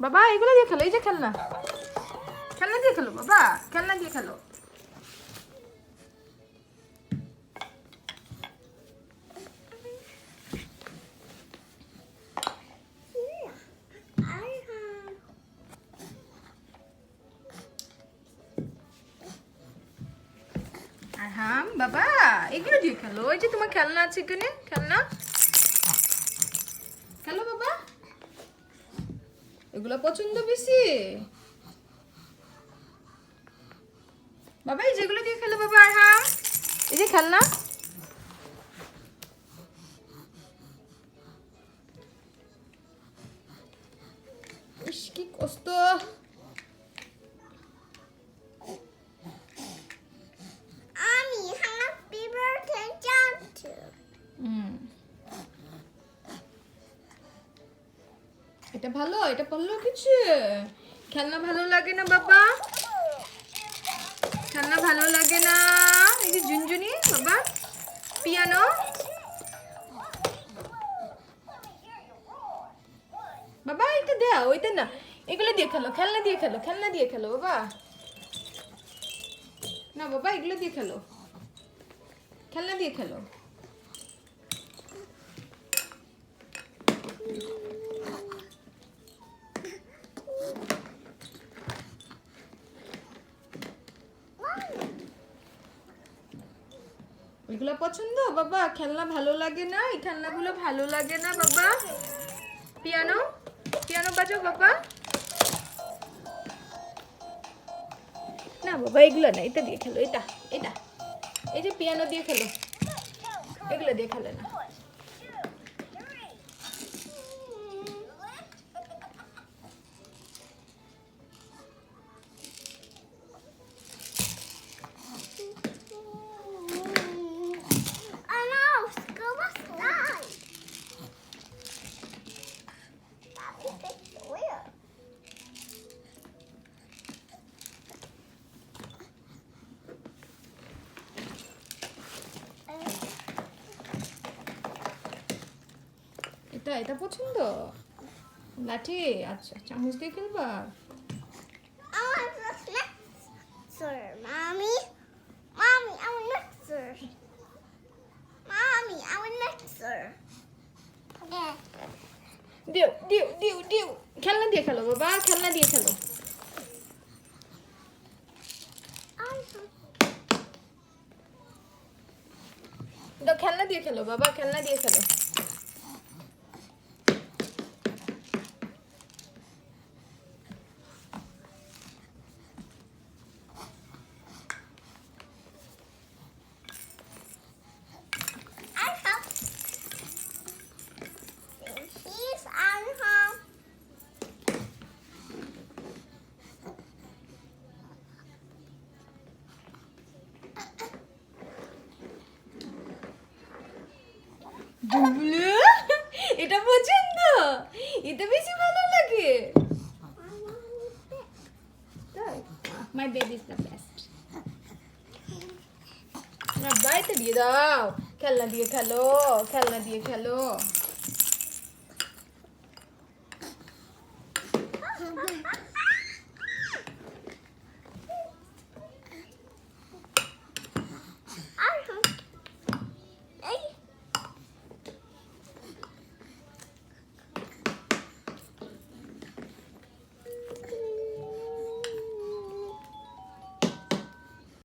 বাবা এগুলো দিয়ে খেলো, এই যে খেলনা, খেলনা দিয়ে খেলো বাবা, খেলনা দিয়ে খেলো। হ্যাঁ বাবা এগুলো দিয়ে খেলো, ওই যে তোমার খেলনা আছে এখানে, খেলনা খেলো বাবা, এগুলো পছন্দ বেশি বাবা, এই যেগুলো দিয়ে খেলো বাবা। হ্যাঁ এই যে খেলনা, ইস কি কষ্ট। এটা ভালো, এটা পড়লো কিছু, খেলনা ভালো লাগে না বাবা, খেলনা ভালো লাগে না। এই যে ঝুনঝুনি বাবা, পিয়ানো, বাবা এটা দেয়া, ওইটা না, এগুলো দিয়ে খেলো, খেলনা দিয়ে খেলো, খেলনা দিয়ে খেলো বাবা, না বাবা এগুলো দিয়ে খেলো, খেলনা দিয়ে খেলো। এগুলো পছন্দ বাবা, খেলনা ভালো লাগে না, এই খেলনাগুলো ভালো লাগে না বাবা। পিয়ানো, পিয়ানো বাজাও বাবা, না বাবা এগুলো না, এটা দিয়ে খেলো, এটা এটা, এই যে পিয়ানো দিয়ে খেলো, এগুলো দিয়ে খেলে না। এটা এটা পছন্দ লাঠি, আচ্ছা চামচ দিয়ে খেলবা। Mommy, mommy, I want mixer. Mommy, I want mixer. দিও দিও দিও দিও, খেলনা দিয়ে খেলো বাবা, খেলনা দিয়ে খেলো। দাও খেলনা দিয়ে খেলো বাবা, খেলনা দিয়ে খেলো। বুবলু এটা পছন্দ, এটা বেশি ভালো লাগে। My baby is the best. না বাইতে দিয়ে দাও, খেলনা দিয়ে খেলো, খেলনা দিয়ে খেলো।